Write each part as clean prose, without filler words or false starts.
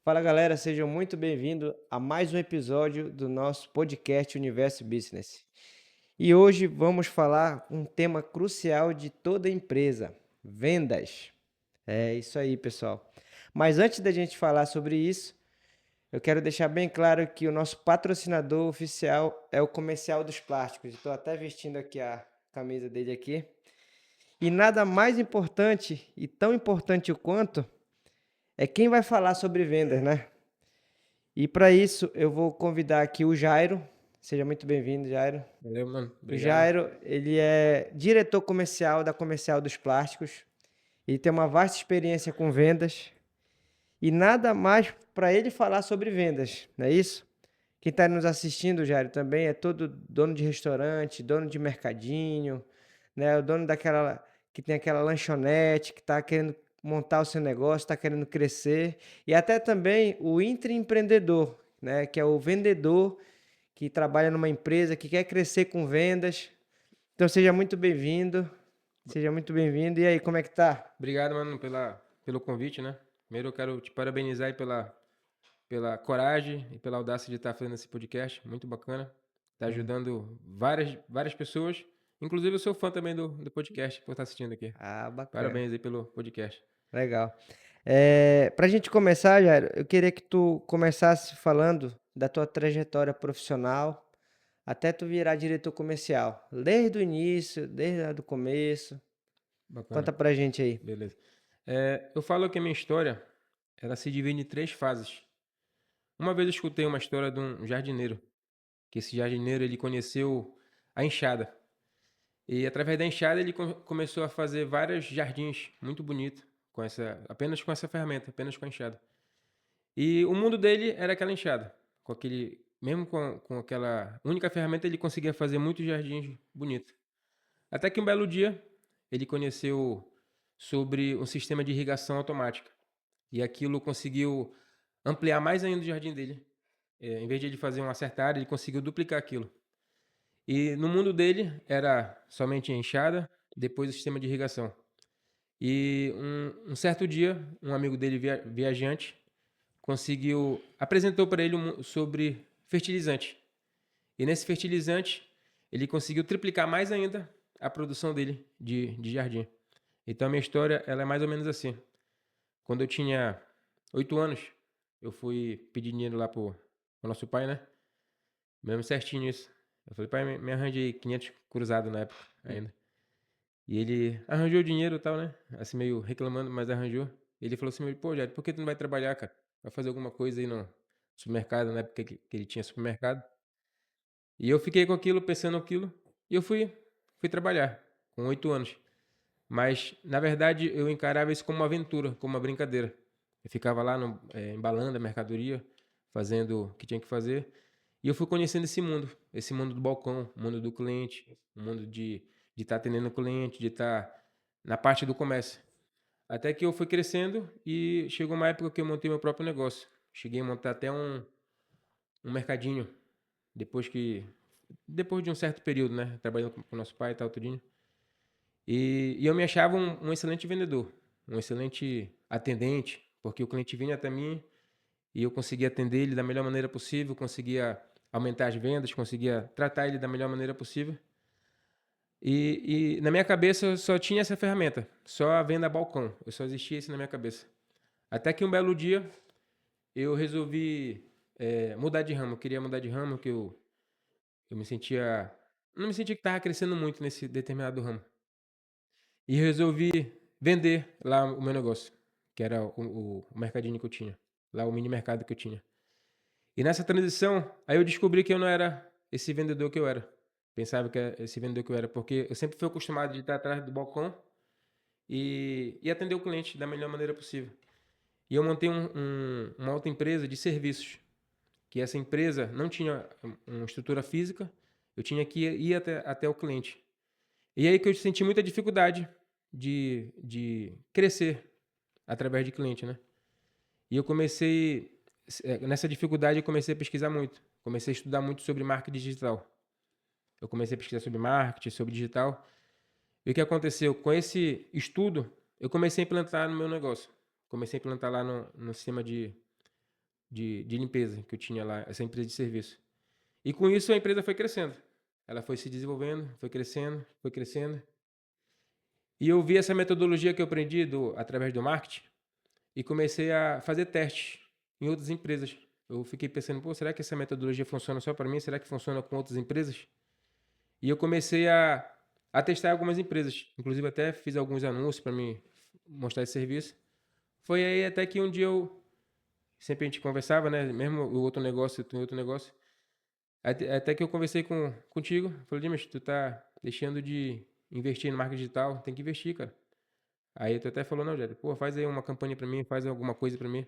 Fala galera, sejam muito bem-vindos a mais um episódio do nosso podcast Universo Business. E hoje vamos falar um tema crucial de toda empresa: vendas. É isso aí, pessoal. Mas antes da gente falar sobre isso, eu quero deixar bem claro que o nosso patrocinador oficial é o Comercial dos Plásticos. Estou até vestindo aqui a camisa dele aqui. E nada mais importante e tão importante o quanto é quem vai falar sobre vendas, né? E para isso eu vou convidar aqui o Jairo. Seja muito bem-vindo, Jairo. Valeu, mano. O Obrigado. Jairo, ele é diretor comercial da Comercial dos Plásticos. Ele tem uma vasta experiência com vendas e nada mais para ele falar sobre vendas, não é isso? Quem está nos assistindo, Jairo, também é todo dono de restaurante, dono de mercadinho, né? O dono daquela que tem aquela lanchonete, que está querendo montar o seu negócio, está querendo crescer, e até também o intraempreendedor, né? Que é o vendedor que trabalha numa empresa, que quer crescer com vendas. Então seja muito bem-vindo, seja muito bem-vindo. E aí, como é que tá? Obrigado, mano, pelo convite, né? Primeiro eu quero te parabenizar aí pela coragem e pela audácia de estar fazendo esse podcast. Muito bacana. Tá Hum. ajudando várias pessoas. Inclusive eu sou fã também do podcast, por estar assistindo aqui. Ah, bacana. Parabéns aí pelo podcast. Legal. Para a gente começar, Jairo, eu queria que tu começasse falando da tua trajetória profissional até tu virar diretor comercial. Desde o início, desde o começo. Bacana. Conta pra gente aí. Beleza. Eu falo que a minha história, ela se divide em três fases. Uma vez eu escutei uma história de um jardineiro, que esse jardineiro ele conheceu a enxada. E através da enxada ele começou a fazer vários jardins muito bonitos apenas com essa ferramenta, apenas com a enxada. E o mundo dele era aquela enxada, mesmo com aquela única ferramenta ele conseguia fazer muitos jardins bonitos. Até que um belo dia ele conheceu sobre um sistema de irrigação automática e aquilo conseguiu ampliar mais ainda o jardim dele. Em vez de ele fazer uma certa área, ele conseguiu duplicar aquilo. E no mundo dele era somente a enxada, depois o sistema de irrigação. E um certo dia, um amigo dele viajante apresentou para ele sobre fertilizante. E nesse fertilizante, ele conseguiu triplicar mais ainda a produção dele de jardim. Então a minha história ela é mais ou menos assim. Quando eu tinha 8 anos, eu fui pedir dinheiro lá pro nosso pai, né? Mesmo certinho isso. Eu falei, pai, me arranje aí 500 cruzado na época ainda. E ele arranjou o dinheiro e tal, né? Assim, meio reclamando, mas arranjou. Ele falou assim, pô, Jade, por que tu não vai trabalhar, cara? Vai fazer alguma coisa aí no supermercado, na época que ele tinha supermercado. E eu fiquei com aquilo, pensando aquilo, e eu fui trabalhar, com 8 anos. Mas, na verdade, eu encarava isso como uma aventura, como uma brincadeira. Eu ficava lá embalando a mercadoria, fazendo o que tinha que fazer. E eu fui conhecendo esse mundo do balcão, o mundo do cliente, o mundo de estar atendendo o cliente, de estar na parte do comércio. Até que eu fui crescendo e chegou uma época que eu montei meu próprio negócio. Cheguei a montar até um mercadinho, depois de um certo período, né? Trabalhando com nosso pai e tal, tudinho. E eu me achava um excelente vendedor, um excelente atendente, porque o cliente vinha até mim e eu conseguia atender ele da melhor maneira possível, conseguia aumentar as vendas, conseguia tratar ele da melhor maneira possível. E na minha cabeça eu só tinha essa ferramenta, só a venda a balcão, eu só existia isso na minha cabeça. Até que um belo dia eu resolvi mudar de ramo, eu queria mudar de ramo, que eu me sentia, não me sentia que estava crescendo muito nesse determinado ramo. E resolvi vender lá o meu negócio, que era o mercadinho que eu tinha, lá o mini mercado que eu tinha. E nessa transição, aí eu descobri que eu não era esse vendedor que eu era. Pensava que era esse vendedor que eu era, porque eu sempre fui acostumado de estar atrás do balcão e atender o cliente da melhor maneira possível. E eu montei uma outra empresa de serviços, que essa empresa não tinha uma estrutura física, eu tinha que ir até o cliente. E aí que eu senti muita dificuldade de crescer através de cliente, né? E eu nessa dificuldade eu comecei a pesquisar muito. Comecei a estudar muito sobre marketing digital. Eu comecei a pesquisar sobre marketing, sobre digital. E o que aconteceu? Com esse estudo, eu comecei a implantar no meu negócio. Comecei a implantar lá no sistema de limpeza que eu tinha lá, essa empresa de serviço. E com isso a empresa foi crescendo. Ela foi se desenvolvendo, foi crescendo, foi crescendo. E eu vi essa metodologia que eu aprendi através do marketing e comecei a fazer testes em outras empresas. Eu fiquei pensando, pô, será que essa metodologia funciona só para mim? Será que funciona com outras empresas? E eu comecei a testar algumas empresas. Inclusive até fiz alguns anúncios para me mostrar esse serviço. Foi aí até que um dia sempre a gente conversava, né? Mesmo o outro negócio, tem outro negócio. Até que eu conversei contigo. Falei, Dimas, tu tá deixando de investir no marketing digital, tem que investir, cara. Aí tu até falou, não, Jair, pô, faz aí uma campanha para mim, faz alguma coisa para mim.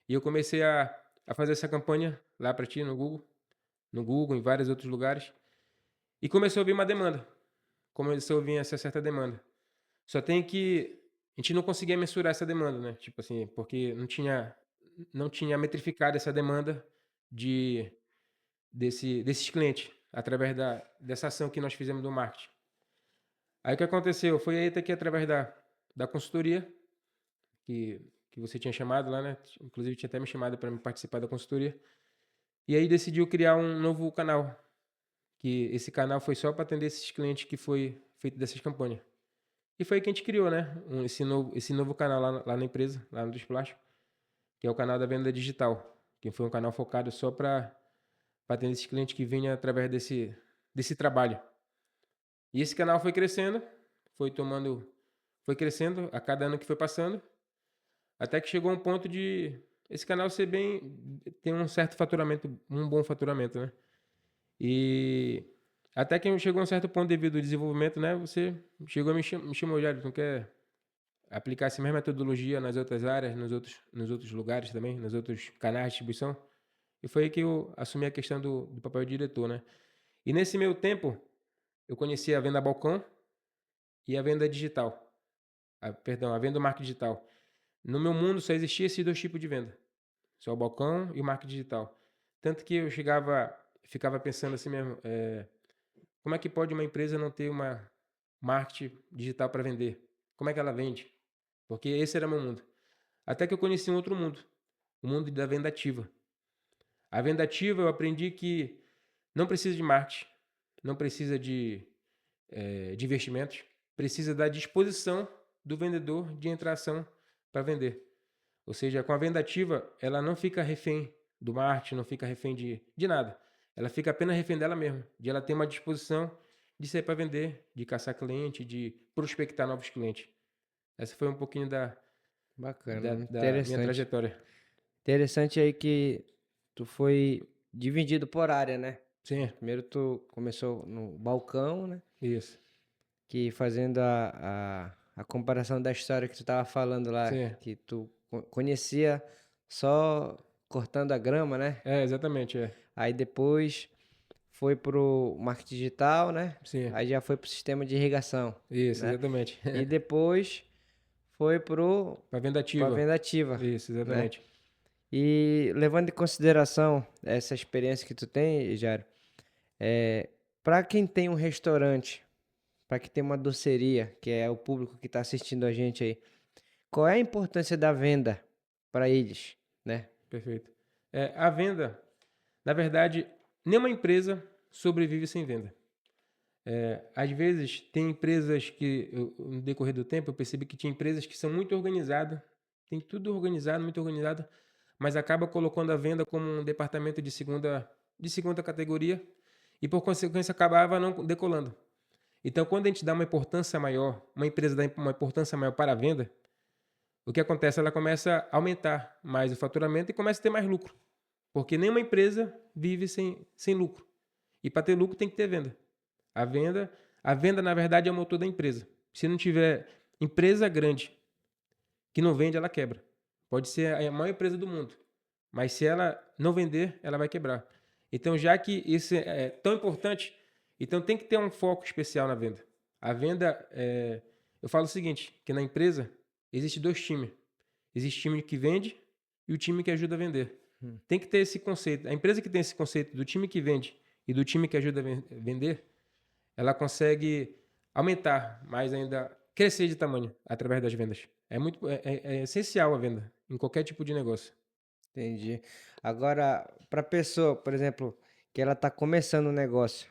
E eu comecei a fazer essa campanha lá para ti no Google, em vários outros lugares. E começou a vir uma demanda. Começou a vir essa certa demanda. Só tem que a gente não conseguia mensurar essa demanda, né? Tipo assim, porque não tinha metrificado essa demanda de desses clientes através dessa ação que nós fizemos do marketing. Aí o que aconteceu? Foi aí até que através da consultoria que você tinha chamado lá, né? Inclusive tinha até me chamado para me participar da consultoria. E aí decidiu criar um novo canal, que esse canal foi só para atender esses clientes que foi feito dessas campanhas. E foi aí que a gente criou, né? Esse novo canal lá na empresa, lá no Desplásticos, que é o canal da venda digital, que foi um canal focado só para atender esses clientes que vinham através desse trabalho. E esse canal foi foi crescendo a cada ano que foi passando, até que chegou um ponto de esse canal tem um certo faturamento, um bom faturamento, né? E até que chegou a um certo ponto devido ao desenvolvimento, né? Você chegou me chamou, já, não quer aplicar essa mesma metodologia nas outras áreas, nos outros lugares também, nos outros canais de distribuição. E foi aí que eu assumi a questão do papel de diretor, né? E nesse meio tempo, eu conheci a venda balcão e a venda digital. Perdão, a venda do marketing digital. No meu mundo só existia esses dois tipos de venda. Só o balcão e o marketing digital. Tanto que eu ficava pensando assim mesmo, como é que pode uma empresa não ter uma marketing digital para vender? Como é que ela vende? Porque esse era meu mundo. Até que eu conheci um outro mundo, o mundo da venda ativa. A venda ativa eu aprendi que não precisa de marketing, não precisa de investimentos, precisa da disposição do vendedor de entrar ação para vender. Ou seja, com a venda ativa, ela não fica refém do marketing, não fica refém de nada. Ela fica apenas refém dela mesma, de ela ter uma disposição de sair para vender, de caçar cliente, de prospectar novos clientes. Essa foi um pouquinho Bacana, muito da minha interessante. trajetória. Interessante aí que tu foi dividido por área, né? Sim, Primeiro tu começou no balcão, né? isso. Que fazendo a comparação da história que tu tava falando lá, Sim. que tu conhecia só cortando a grama, né? Exatamente, Aí depois foi pro marketing digital, né? Sim, Aí já foi pro sistema de irrigação, isso, né? exatamente. E depois foi Para venda pra ativa. venda ativa, Isso, né? exatamente. E levando em consideração essa experiência que tu tem, Jário, para quem tem um restaurante, para quem tem uma doceria, que é o público que está assistindo a gente aí, qual é a importância da venda para eles, né? Perfeito. A venda, na verdade, nenhuma empresa sobrevive sem venda. Às vezes, tem empresas no decorrer do tempo, eu percebi que tinha empresas que são muito organizadas, tem tudo organizado, muito organizado, mas acaba colocando a venda como um departamento de segunda categoria e, por consequência, acabava não decolando. Então, quando a gente dá uma importância maior, uma empresa dá uma importância maior para a venda, o que acontece? Ela começa a aumentar mais o faturamento e começa a ter mais lucro. Porque nenhuma empresa vive sem lucro. E para ter lucro tem que ter venda. A venda, a venda, na verdade, é o motor da empresa. Se não tiver empresa grande que não vende, ela quebra. Pode ser a maior empresa do mundo. Mas se ela não vender, ela vai quebrar. Então, já que isso é tão importante, então tem que ter um foco especial na venda. A venda, eu falo o seguinte, que na empresa existe dois times. Existe o time que vende e o time que ajuda a vender. Tem que ter esse conceito. A empresa que tem esse conceito do time que vende e do time que ajuda a vender, ela consegue aumentar mais ainda, crescer de tamanho através das vendas. É essencial a venda em qualquer tipo de negócio. Entendi. Agora, para pessoa, por exemplo, que ela está começando um negócio,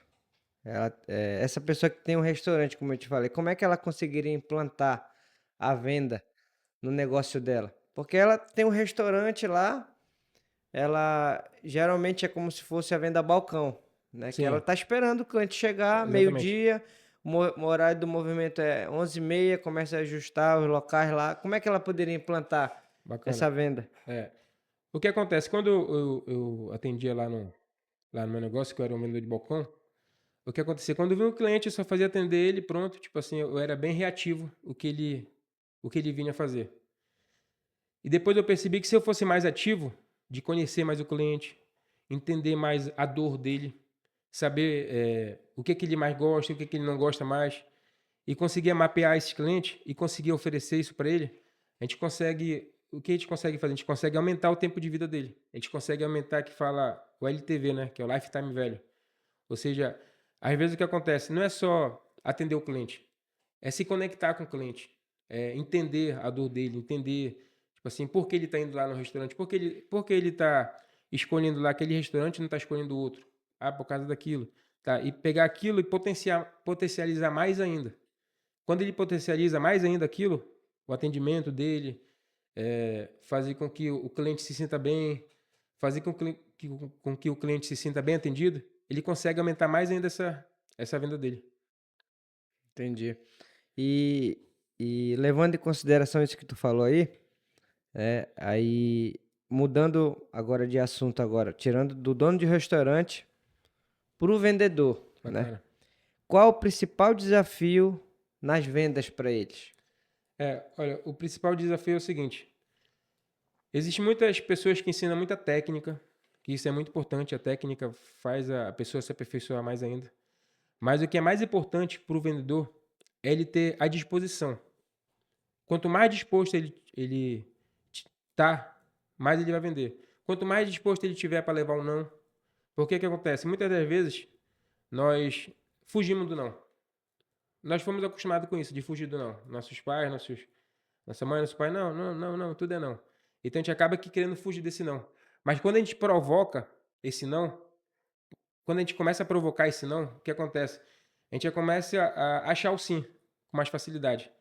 essa pessoa que tem um restaurante, como eu te falei, como é que ela conseguiria implantar a venda no negócio dela? Porque ela tem um restaurante lá, ela geralmente é como se fosse a venda balcão, né? Que ela Sim, está esperando o cliente chegar, exatamente. meio-dia, o horário do movimento é 11h30, começa a ajustar os locais lá. Como é que ela poderia implantar Bacana. essa venda? É. O que acontece? Quando eu atendia lá no meu negócio, que eu era um vendedor de balcão, o que acontecia? Quando vinha um cliente, eu só fazia atender ele, pronto. Tipo assim, eu era bem reativo o que ele vinha fazer. E depois eu percebi que se eu fosse mais ativo, de conhecer mais o cliente, entender mais a dor dele, saber o que ele mais gosta, o que ele não gosta mais, e conseguir mapear esse cliente e conseguir oferecer isso para ele, a gente consegue. O que a gente consegue fazer? A gente consegue aumentar o tempo de vida dele. A gente consegue aumentar, que fala o LTV, né? Que é o Lifetime Value. Ou seja, às vezes o que acontece não é só atender o cliente, é se conectar com o cliente, é entender a dor dele, entender, tipo assim, por que ele está indo lá no restaurante, por que ele está escolhendo lá aquele restaurante e não está escolhendo outro. Ah, por causa daquilo. Tá? E pegar aquilo e potencializar mais ainda. Quando ele potencializa mais ainda aquilo, o atendimento dele, fazer com que o cliente se sinta bem, fazer com que o cliente se sinta bem atendido, ele consegue aumentar mais ainda essa venda dele. Entendi. E, e levando em consideração isso que tu falou aí mudando agora de assunto agora, tirando do dono de restaurante para o vendedor, né? Bacana. Qual o principal desafio nas vendas para eles? Olha, o principal desafio é o seguinte: existem muitas pessoas que ensinam muita técnica, que isso é muito importante, a técnica faz a pessoa se aperfeiçoar mais ainda. Mas o que é mais importante para o vendedor é ele ter a disposição. Quanto mais disposto ele tá, mais ele vai vender. Quanto mais disposto ele tiver para levar um não, porque que acontece? Muitas das vezes nós fugimos do não. Nós fomos acostumados com isso, de fugir do não. Nossos pais, nossa mãe, nosso pai, não, não, não, não, tudo é não. Então a gente acaba que querendo fugir desse não. Mas quando a gente provoca esse não, quando a gente começa a provocar esse não, o que acontece? A gente já começa a achar o sim com mais facilidade.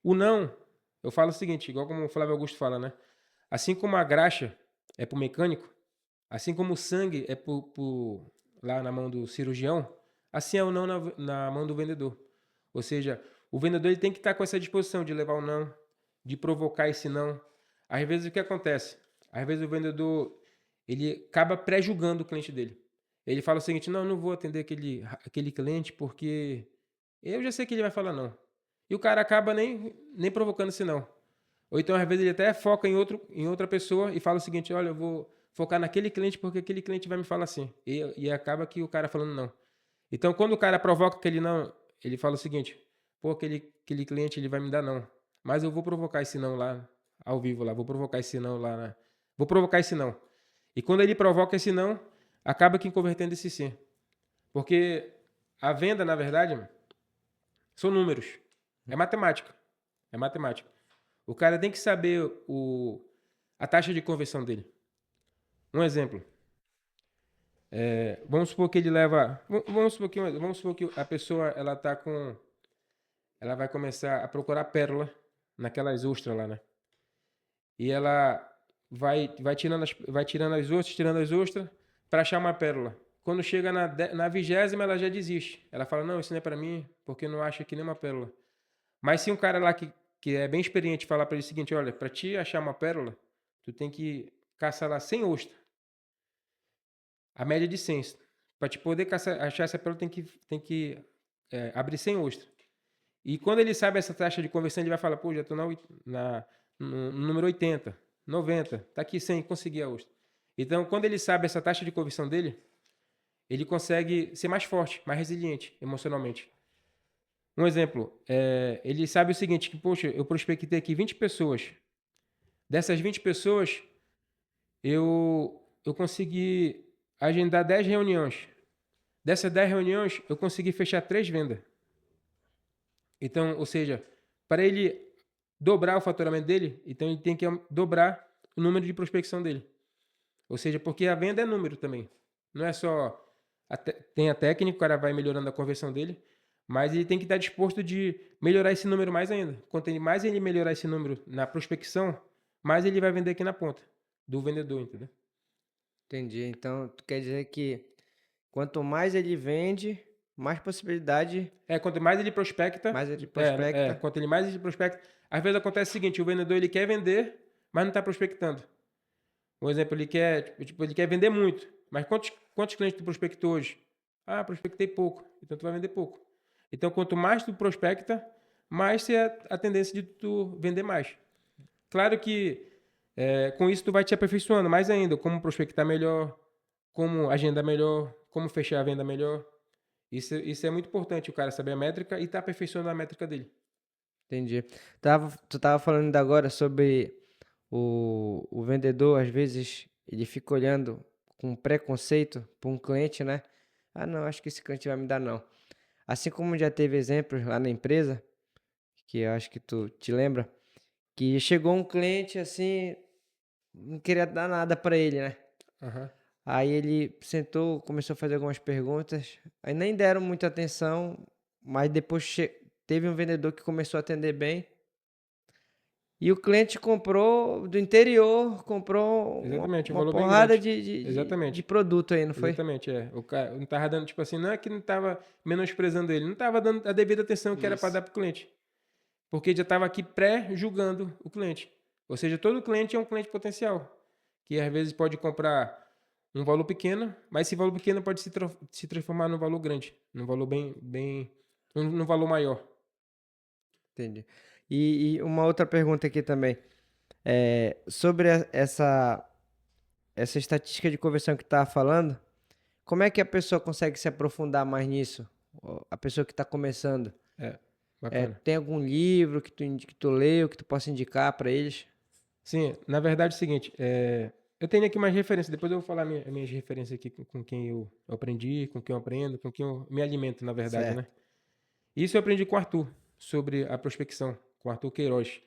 O não, eu falo o seguinte, igual como o Flávio Augusto fala, né? Assim como a graxa é pro mecânico, assim como o sangue é lá na mão do cirurgião, assim é o não na mão do vendedor. Ou seja, o vendedor ele tem que estar com essa disposição de levar o não, de provocar esse não. Às vezes o que acontece? Às vezes o vendedor ele acaba pré-julgando o cliente dele. Ele fala o seguinte: não, não vou atender aquele cliente porque eu já sei que ele vai falar não. E o cara acaba nem provocando esse não. Ou então, às vezes, ele até foca em outra pessoa e fala o seguinte: olha, eu vou focar naquele cliente porque aquele cliente vai me falar assim. E acaba que o cara falando não. Então, quando o cara provoca aquele não, ele fala o seguinte: pô, aquele cliente ele vai me dar não. Mas eu vou provocar esse não lá, ao vivo lá, vou provocar esse não lá, vou provocar esse não. E quando ele provoca esse não, acaba que convertendo esse sim. Porque a venda, na verdade, são números. É matemática. É matemática. O cara tem que saber a taxa de conversão dele. Um exemplo. Vamos supor que ele leva. Vamos supor que a pessoa ela vai começar a procurar pérola naquelas ostras lá, né? E ela vai tirando as ostras para achar uma pérola. Quando chega na 20ª, ela já desiste. Ela fala: não, isso não é para mim, porque não acha que nem uma pérola. Mas se um cara lá que é bem experiente falar para ele o seguinte: olha, para te achar uma pérola, tu tem que caçar lá 100 ostras. A média de 100. Para te poder achar essa pérola, abrir 100 ostras. E quando ele sabe essa taxa de conversão, ele vai falar: pô, já estou no número 80, 90, tá aqui 100, consegui a ostra. Então, quando ele sabe essa taxa de conversão dele, ele consegue ser mais forte, mais resiliente emocionalmente. Um exemplo, ele sabe o seguinte, que, poxa, eu prospectei aqui 20 pessoas. Dessas 20 pessoas, eu consegui agendar 10 reuniões. Dessas 10 reuniões, eu consegui fechar 3 vendas. Então, ou seja, para ele dobrar o faturamento dele, então ele tem que dobrar o número de prospecção dele. Ou seja, porque a venda é número também. Não é só... Tem a técnica, o cara vai melhorando a conversão dele, mas ele tem que estar disposto de melhorar esse número mais ainda. Quanto mais ele melhorar esse número na prospecção, mais ele vai vender aqui na ponta do vendedor, entendeu? Entendi. Então, tu quer dizer que quanto mais ele vende, mais possibilidade, Quanto mais ele prospecta, mais ele prospecta. quanto mais ele prospecta, às vezes acontece o seguinte, o vendedor ele quer vender, mas não está prospectando. Um exemplo, ele quer vender muito, mas quantos clientes tu prospectou hoje? Ah, prospectei pouco, então tu vai vender pouco. Então, quanto mais tu prospecta, mais é a tendência de tu vender mais. Claro que com isso tu vai te aperfeiçoando mais ainda, como prospectar melhor, como agendar melhor, como fechar a venda melhor. Isso é muito importante, o cara saber a métrica e estar aperfeiçoando a métrica dele. Entendi. Tu tava falando ainda agora sobre o vendedor, às vezes, ele fica olhando com preconceito para um cliente, né? Ah, não, acho que esse cliente vai me dar não. Assim como já teve exemplos lá na empresa, que eu acho que tu te lembra, que chegou um cliente assim, não queria dar nada para ele, né? Aham. Aí ele sentou, começou a fazer algumas perguntas, aí nem deram muita atenção, mas depois teve um vendedor que começou a atender bem. E o cliente comprou do interior, comprou Exatamente, um uma valor bem porrada grande. de Exatamente. produto aí, não foi? Exatamente, é. O cara não tava dando, tipo assim, não é que não tava menosprezando ele, não tava dando a devida atenção que era para Isso. dar pro cliente. Porque já estava aqui pré-julgando o cliente. Ou seja, todo cliente é um cliente potencial, que às vezes pode comprar um valor pequeno, mas esse valor pequeno pode se transformar num valor grande, num valor num valor maior. Entendi. E uma outra pergunta aqui também. Sobre essa estatística de conversão que tu estava falando, como é que a pessoa consegue se aprofundar mais nisso? A pessoa que está começando. É, bacana. Tem algum livro que tu leu, que tu possa indicar para eles? Sim, na verdade é o seguinte, eu tenho aqui mais referências, depois eu vou falar minhas referências aqui com quem eu aprendi, com quem eu aprendo, com quem eu me alimento, na verdade, né? Certo. Isso eu aprendi com o Arthur, sobre a prospecção, com o Arthur Queiroz.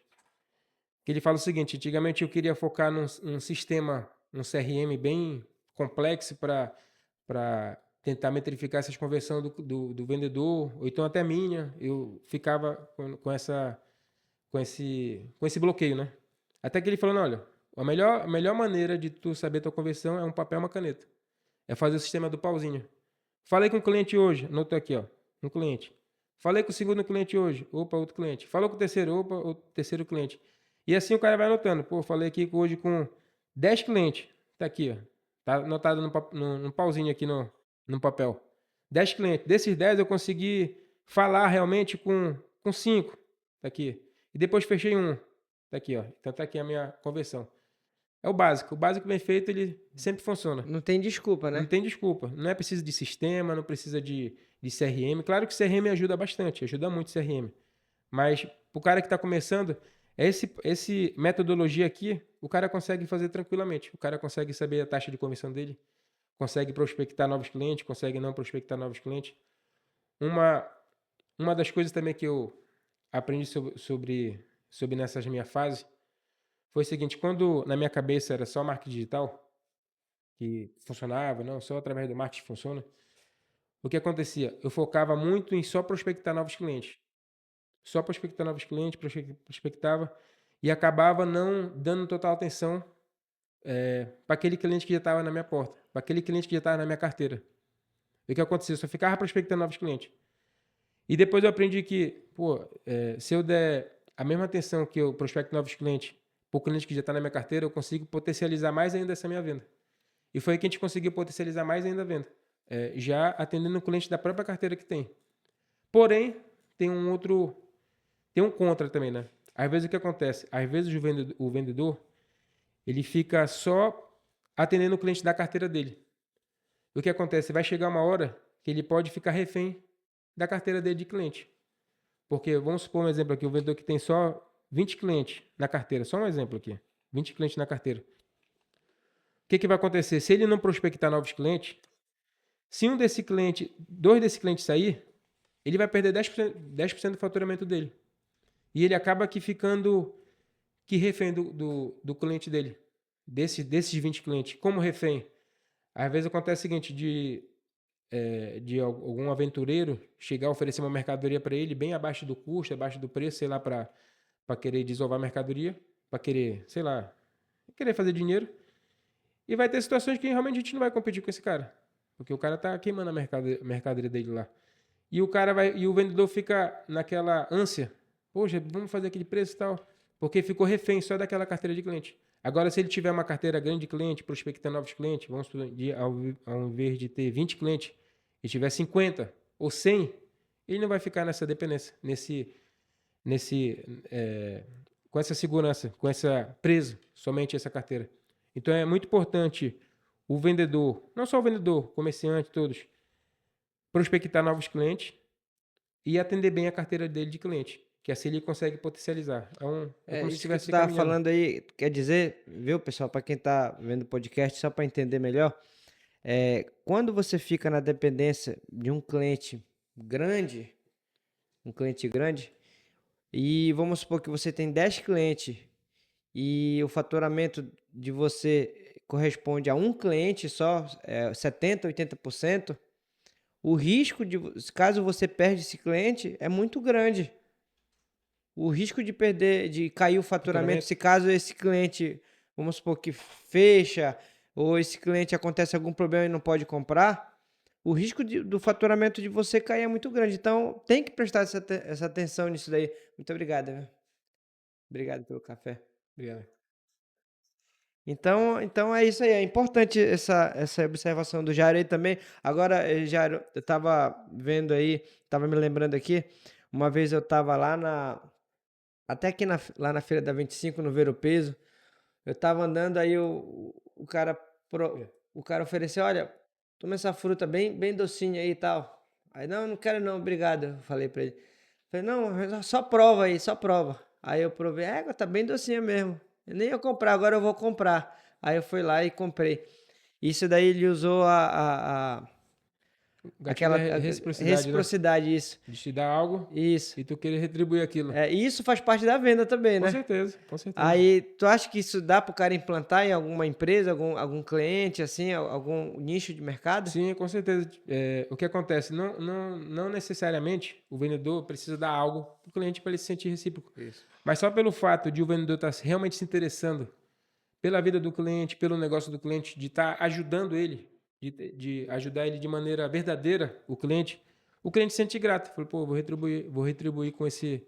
Que ele fala o seguinte, antigamente eu queria focar num sistema, um CRM bem complexo para tentar metrificar essas conversões do vendedor, ou então até minha, eu ficava com esse bloqueio, né? Até que ele falou, não, olha, a melhor maneira de tu saber tua conversão é um papel e uma caneta. É fazer o sistema do pauzinho. Falei com o cliente hoje, anotou aqui, ó, um cliente. Falei com o segundo cliente hoje, opa, outro cliente. Falou com o terceiro, opa, outro terceiro cliente. E assim o cara vai anotando. Pô, falei aqui hoje com 10 clientes. Tá aqui, ó. Tá anotado num pauzinho aqui no papel. 10 clientes. Desses 10 eu consegui falar realmente com 5. Tá aqui. E depois fechei um. Tá aqui, ó. Então tá aqui a minha conversão. É o básico. O básico bem feito, ele sempre funciona. Não tem desculpa, Não né? tem desculpa. Não é preciso de sistema, não precisa de CRM. Claro que CRM ajuda bastante, ajuda muito CRM. Mas o cara que está começando, esse metodologia aqui, o cara consegue fazer tranquilamente. O cara consegue saber a taxa de conversão dele, consegue prospectar novos clientes, consegue não prospectar novos clientes. Uma, uma das coisas também que eu aprendi sobre nessas minhas fases foi o seguinte, quando na minha cabeça era só marketing digital, que funcionava, não, só através do marketing funciona, o que acontecia? Eu focava muito em só prospectar novos clientes. Só prospectar novos clientes, prospectava e acabava não dando total atenção para aquele cliente que já estava na minha porta, para aquele cliente que já estava na minha carteira. E o que acontecia? Eu só ficava prospectando novos clientes. E depois eu aprendi que, pô, se eu der a mesma atenção que eu prospecto novos clientes para o cliente que já está na minha carteira, eu consigo potencializar mais ainda essa minha venda. E foi aí que a gente conseguiu potencializar mais ainda a venda, já atendendo o cliente da própria carteira que tem. Porém, tem um contra também, né? Às vezes o que acontece? Às vezes o vendedor ele fica só atendendo o cliente da carteira dele. O que acontece? Vai chegar uma hora que ele pode ficar refém da carteira dele de cliente. Porque, vamos supor um exemplo aqui, o vendedor que tem só 20 clientes na carteira, só um exemplo aqui, 20 clientes na carteira. O que vai acontecer? Se ele não prospectar novos clientes, se dois desses clientes sair, ele vai perder 10% do faturamento dele. E ele acaba ficando refém do cliente dele. desses 20 clientes como refém. Às vezes acontece o seguinte, de algum aventureiro chegar a oferecer uma mercadoria para ele bem abaixo do custo, abaixo do preço, sei lá, para querer desovar a mercadoria, para querer, sei lá, querer fazer dinheiro. E vai ter situações que realmente a gente não vai competir com esse cara, porque o cara tá queimando a mercadoria dele lá. E o vendedor fica naquela ânsia, poxa, vamos fazer aquele preço e tal, porque ficou refém só daquela carteira de cliente. Agora, se ele tiver uma carteira grande de cliente, prospectando novos clientes, vamos supor, ao invés de ter 20 clientes, e tiver 50 ou 100, ele não vai ficar nessa dependência, com essa segurança, com essa preso somente essa carteira. Então é muito importante o vendedor, não só o vendedor, comerciante, todos, prospectar novos clientes e atender bem a carteira dele de cliente, que assim ele consegue potencializar. É como se Isso que tu estivesse tava caminhando. falando aí, quer dizer, viu, pessoal, para quem tá vendo o podcast, só para entender melhor, quando você fica na dependência de grande, um cliente grande, e vamos supor que você tem 10 clientes e o faturamento de você corresponde a um cliente só, 70, 80%, o risco caso você perde esse cliente, é muito grande. O risco de perder, de cair o faturamento, Faturamento? se caso esse cliente, vamos supor que fecha, ou esse cliente acontece algum problema e não pode comprar, o risco do faturamento de você cair é muito grande. Então, tem que prestar essa atenção nisso daí. Muito obrigado, viu? Obrigado pelo café. Obrigado. Então é isso aí. É importante essa observação do Jairo aí também. Agora, Jairo, eu estava vendo aí, estava me lembrando aqui, uma vez eu estava até aqui lá na Feira da 25, no Ver o Peso, eu tava andando, aí o cara, o cara ofereceu, olha, toma essa fruta bem docinha aí e tal. Aí, não quero não, obrigado, eu falei pra ele. Falei, não, só prova aí, só prova. Aí eu provei, tá bem docinha mesmo. Eu nem ia comprar, agora eu vou comprar. Aí eu fui lá e comprei. Isso daí ele usou O gatilho aquela é reciprocidade, né? reciprocidade, isso. De te dar algo Isso. e tu querer retribuir aquilo. E isso faz parte da venda também, Com né? certeza, com certeza. Aí, tu acha que isso dá para o cara implantar em alguma empresa, algum cliente, assim, algum nicho de mercado? Sim, com certeza. O que acontece? Não necessariamente o vendedor precisa dar algo para o cliente para ele se sentir recíproco. Isso. Mas só pelo fato de o vendedor estar realmente se interessando pela vida do cliente, pelo negócio do cliente, de estar ajudando ele, de ajudar ele de maneira verdadeira, o cliente se sente grato. Fala, pô, vou retribuir com esse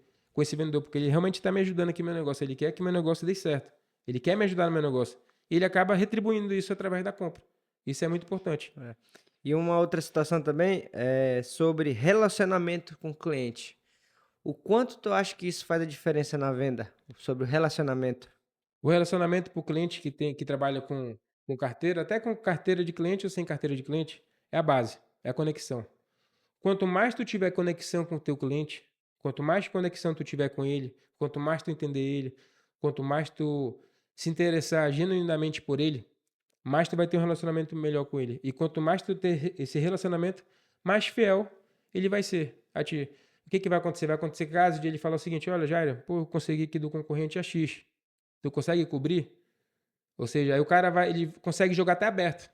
vendedor, porque ele realmente está me ajudando aqui no meu negócio. Ele quer que meu negócio dê certo. Ele quer me ajudar no meu negócio. E ele acaba retribuindo isso através da compra. Isso é muito importante. E uma outra situação também é sobre relacionamento com o cliente. O quanto tu acha que isso faz a diferença na venda? Sobre o relacionamento. O relacionamento para o cliente que trabalha com carteira, até com carteira de cliente ou sem carteira de cliente, é a base, é a conexão. Quanto mais tu tiver conexão com o teu cliente, quanto mais conexão tu tiver com ele, quanto mais tu entender ele, quanto mais tu se interessar genuinamente por ele, mais tu vai ter um relacionamento melhor com ele. E quanto mais tu ter esse relacionamento, mais fiel ele vai ser a ti. O que vai acontecer? Vai acontecer caso de ele falar o seguinte, olha, Jair, pô, eu consegui aqui do concorrente a X. Tu consegue cobrir? Ou seja, aí ele consegue jogar até aberto.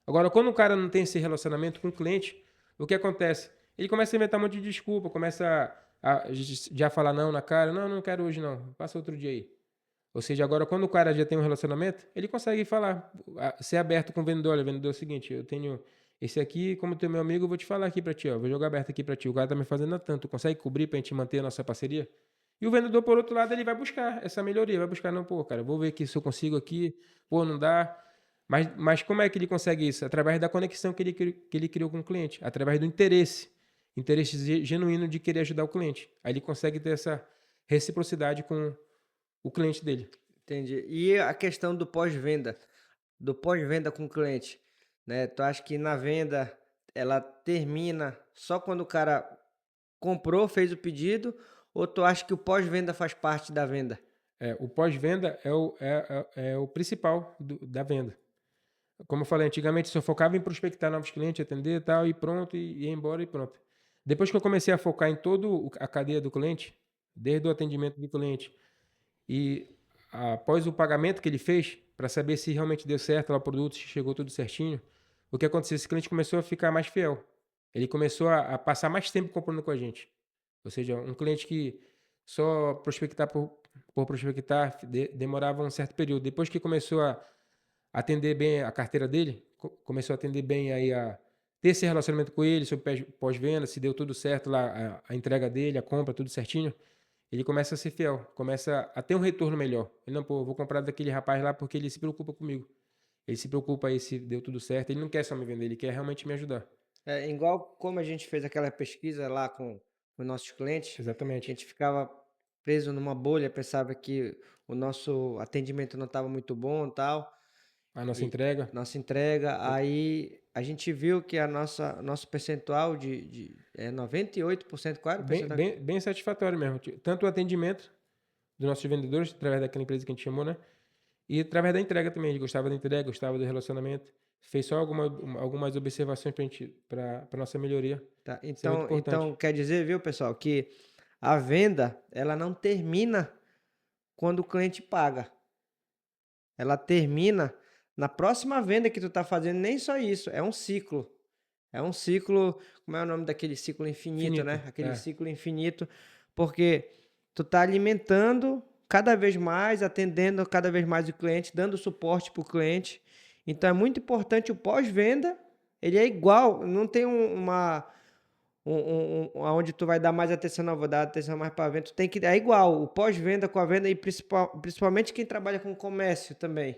Agora, quando o cara não tem esse relacionamento com o cliente, o que acontece? Ele começa a inventar um monte de desculpa, começa a já falar não na cara, não quero hoje não, passa outro dia aí. Ou seja, agora quando o cara já tem um relacionamento, ele consegue falar, ser aberto com o vendedor, olha, vendedor, é o seguinte, eu tenho esse aqui, como tu é meu amigo, eu vou te falar aqui pra ti, ó, vou jogar aberto aqui pra ti, o cara tá me fazendo tanto, tu consegue cobrir pra gente manter a nossa parceria? E o vendedor, por outro lado, ele vai buscar essa melhoria, vai buscar, não, pô, cara, vou ver aqui se eu consigo aqui, pô, não dá. Mas como é que ele consegue isso? Através da conexão que ele criou com o cliente, através do interesse genuíno de querer ajudar o cliente. Aí ele consegue ter essa reciprocidade com o cliente dele. Entendi. E a questão do pós-venda com o cliente, né? Tu acha que na venda ela termina só quando o cara comprou, fez o pedido, ou tu acha que o pós-venda faz parte da venda? O pós-venda é o principal da venda. Como eu falei, antigamente só focava em prospectar novos clientes, atender e tal, e pronto, e ir embora e pronto. Depois que eu comecei a focar em toda a cadeia do cliente, desde o atendimento do cliente e após o pagamento que ele fez, para saber se realmente deu certo lá o produto, se chegou tudo certinho, o que aconteceu? Esse cliente começou a ficar mais fiel. Ele começou a passar mais tempo comprando com a gente. Ou seja, um cliente que só prospectar por prospectar demorava um certo período. Depois que começou a atender bem a carteira dele, começou a atender bem aí a ter esse relacionamento com ele sobre pós-venda, se deu tudo certo lá, a entrega dele, a compra, tudo certinho, ele começa a ser fiel, começa a ter um retorno melhor. Ele não, pô, eu vou comprar daquele rapaz lá porque ele se preocupa comigo. Ele se preocupa aí se deu tudo certo. Ele não quer só me vender, ele quer realmente me ajudar. É igual como a gente fez aquela pesquisa lá com nossos clientes, que a Exatamente. gente ficava preso numa bolha, pensava que o nosso atendimento não estava muito bom, e tal, A nossa e entrega, nossa entrega, aí a gente viu que nosso percentual de 98%, qual era o bem, percentual? bem, bem satisfatório mesmo. Tanto o atendimento dos nossos vendedores, através daquela empresa que a gente chamou, né? E através da entrega também. Ele gostava da entrega, gostava do relacionamento. Fez só algumas observações para nossa melhoria. Tá? Isso é muito Então importante. quer dizer, viu, pessoal, que a venda, ela não termina quando o cliente paga. Ela termina na próxima venda que tu tá fazendo, nem só isso, é um ciclo. É um ciclo, como é o nome daquele ciclo infinito, Finito. né? Aquele É. ciclo infinito, porque tu tá alimentando cada vez mais, atendendo cada vez mais o cliente, dando suporte para o cliente. Então é muito importante o pós-venda, ele é igual, não tem onde tu vai dar mais atenção, não, vou dar atenção mais para a venda, tu tem que, é igual, o pós-venda com a venda e principalmente quem trabalha com comércio também.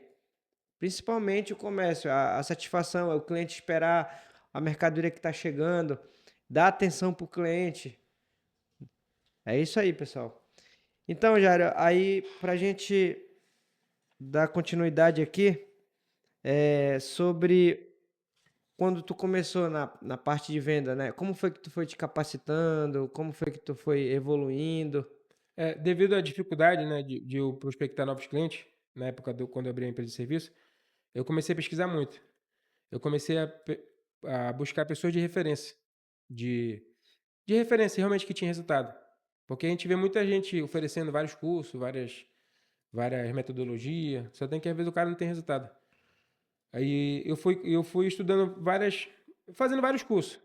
Principalmente o comércio, a satisfação, é o cliente esperar a mercadoria que está chegando, dar atenção para o cliente. É isso aí, pessoal. Então, Jairo, aí para a gente dar continuidade aqui, sobre quando tu começou na parte de venda, né? Como foi que tu foi te capacitando? Como foi que tu foi evoluindo? Devido à dificuldade, né, de eu prospectar novos clientes, na época quando eu abri a empresa de serviço, eu comecei a pesquisar muito. Eu comecei a buscar pessoas de referência, de, de referência realmente que tinha resultado. Porque a gente vê muita gente oferecendo vários cursos, várias metodologias, só tem que às vezes o cara não tem resultado. Aí eu fui estudando fazendo vários cursos.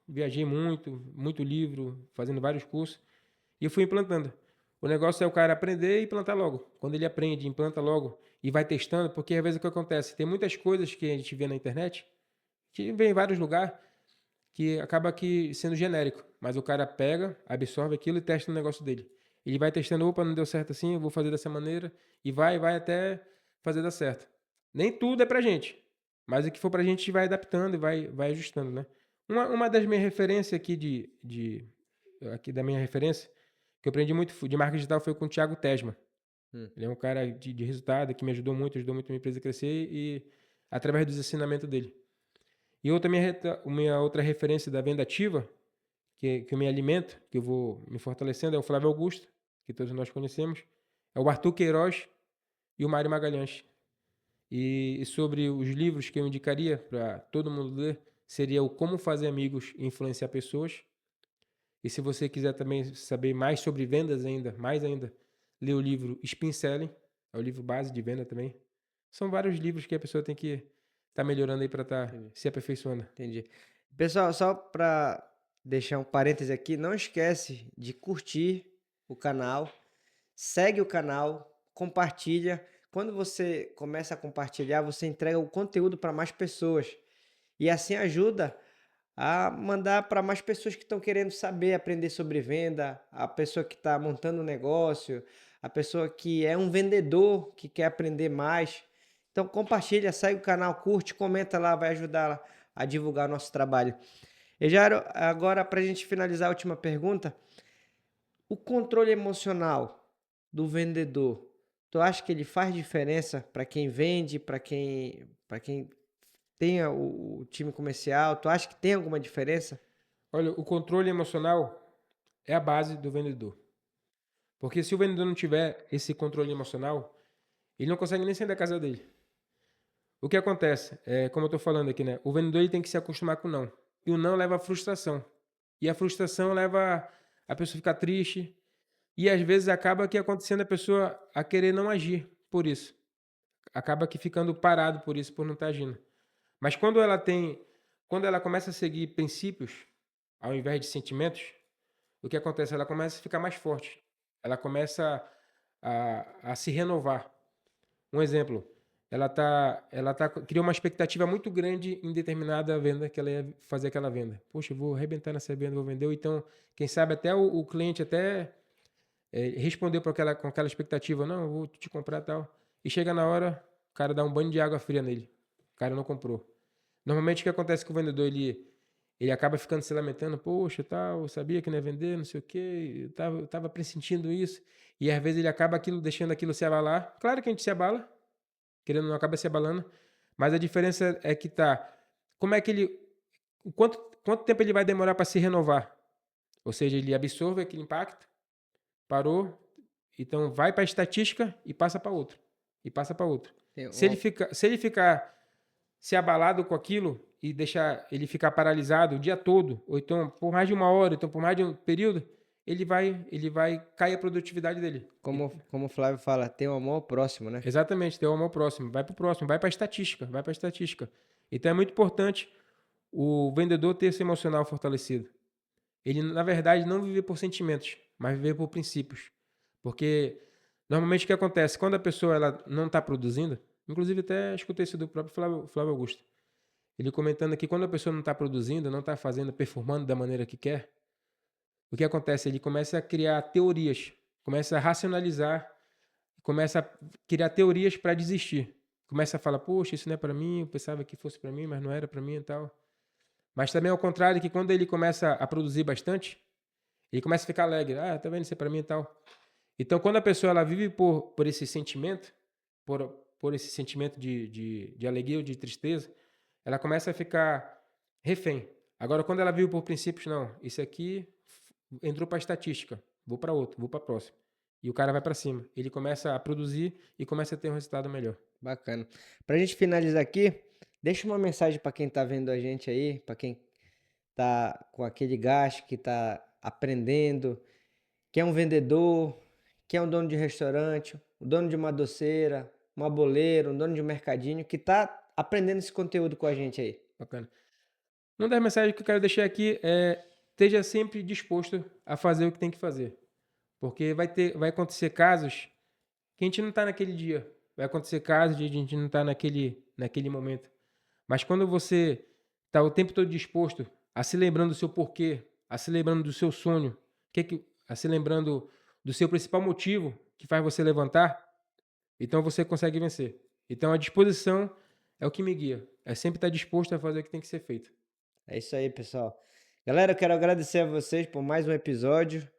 Viajei muito, muito livro, fazendo vários cursos. E eu fui implantando. O negócio é o cara aprender e implantar logo. Quando ele aprende, implanta logo e vai testando, porque às vezes o que acontece? Tem muitas coisas que a gente vê na internet, que vem em vários lugares, que acaba que sendo genérico. Mas o cara pega, absorve aquilo e testa no negócio dele. Ele vai testando, opa, não deu certo assim, eu vou fazer dessa maneira, e vai até fazer dar certo. Nem tudo é pra gente, mas o que for pra gente vai adaptando e vai ajustando, né? Uma das minhas referências aqui aqui da minha referência, que eu aprendi muito de marketing digital foi com o Thiago Tesma. Hum. Ele é um cara de resultado que me ajudou muito a minha empresa a crescer e através dos ensinamentos dele. E minha outra referência da venda ativa, que eu me alimento, que eu vou me fortalecendo, é o Flávio Augusto, que todos nós conhecemos, é o Arthur Queiroz e o Mário Magalhães. E sobre os livros que eu indicaria para todo mundo ler, seria o Como Fazer Amigos e Influenciar Pessoas. E se você quiser também saber mais sobre vendas ainda, mais ainda, lê o livro Spin Selling, é o livro base de venda também. São vários livros que a pessoa tem que estar melhorando aí para estar Entendi. se aperfeiçoando. Entendi. Pessoal, só para deixar um parêntese aqui, não esquece de curtir o canal, segue o canal, compartilha. Quando você começa a compartilhar, você entrega o conteúdo para mais pessoas. E assim ajuda a mandar para mais pessoas que estão querendo saber, aprender sobre venda, a pessoa que está montando um negócio, a pessoa que é um vendedor que quer aprender mais. Então compartilha, segue o canal, curte, comenta lá, vai ajudar a divulgar o nosso trabalho. E já agora para a gente finalizar a última pergunta, o controle emocional do vendedor, tu acha que ele faz diferença para quem vende, para quem tem o time comercial? Tu acha que tem alguma diferença? Olha, o controle emocional é a base do vendedor. Porque se o vendedor não tiver esse controle emocional, ele não consegue nem sair da casa dele. O que acontece? Como eu estou falando aqui, né? O vendedor ele tem que se acostumar com o não. E o não leva à frustração. E a frustração leva a pessoa a ficar triste. E às vezes acaba que acontecendo a pessoa a querer não agir. por isso. Acaba que ficando parado por isso, por não estar agindo. Mas quando ela começa a seguir princípios, ao invés de sentimentos, o que acontece? Ela começa a ficar mais forte. Ela começa a se renovar. Um exemplo, criou uma expectativa muito grande em determinada venda que ela ia fazer aquela venda. Poxa, eu vou arrebentar nessa venda, vou vender. Ou então, quem sabe até o cliente até respondeu com aquela expectativa, não, eu vou te comprar tal. E chega na hora, o cara dá um banho de água fria nele. O cara não comprou. Normalmente o que acontece com o vendedor, ele acaba ficando se lamentando, poxa, tal, eu sabia que não ia vender, não sei o quê, eu tava pressentindo isso. E às vezes ele acaba deixando aquilo se abalar. Claro que a gente se abala, querendo ou não acaba se abalando, mas a diferença é que como é que quanto tempo ele vai demorar para se renovar? Ou seja, ele absorve aquele impacto, parou, então vai para a estatística e passa para outro. E passa para outro. Tem Se ele ficar se abalado com aquilo e deixar ele ficar paralisado o dia todo, ou então por mais de uma hora, então por mais de um período, ele vai cair a produtividade dele. como o Flávio fala, tem o amor ao próximo, né? Exatamente, ter o amor próximo, vai para a estatística, vai para a estatística. Então é muito importante o vendedor ter esse emocional fortalecido. Ele, na verdade, não viver por sentimentos, mas viver por princípios. Porque normalmente o que acontece? Quando a pessoa ela não está produzindo, inclusive até escutei isso do próprio Flávio Augusto, ele comentando que quando a pessoa não está produzindo, não está fazendo, performando da maneira que quer, o que acontece? Ele começa a criar teorias, começa a racionalizar, começa a criar teorias para desistir. Começa a falar, poxa, isso não é para mim, eu pensava que fosse para mim, mas não era para mim e tal. Mas também ao contrário, que quando ele começa a produzir bastante, ele começa a ficar alegre. Ah, tá vendo isso é para mim e tal. Então, quando a pessoa ela vive por esse sentimento, por esse sentimento de alegria ou de tristeza, ela começa a ficar refém. Agora, quando ela vive por princípios, não, isso aqui entrou para estatística, vou para outro, vou para próximo. E o cara vai para cima. Ele começa a produzir e começa a ter um resultado melhor. Bacana. Pra gente finalizar aqui, deixa uma mensagem para quem tá vendo a gente aí, para quem tá com aquele gasto, que tá aprendendo, que é um vendedor, que é um dono de restaurante, um dono de uma doceira, uma boleira, um dono de um mercadinho, que tá aprendendo esse conteúdo com a gente aí. Bacana. Uma das mensagens que eu quero deixar aqui é: esteja sempre disposto a fazer o que tem que fazer. Porque vai acontecer casos que a gente não está naquele dia. Vai acontecer casos de a gente não estar naquele momento. Mas quando você está o tempo todo disposto a se lembrando do seu porquê, a se lembrando do seu sonho, a se lembrando do seu principal motivo que faz você levantar, então você consegue vencer. Então a disposição é o que me guia. É sempre estar disposto a fazer o que tem que ser feito. É isso aí, pessoal. Galera, eu quero agradecer a vocês por mais um episódio.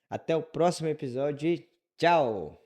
Até o próximo episódio e tchau!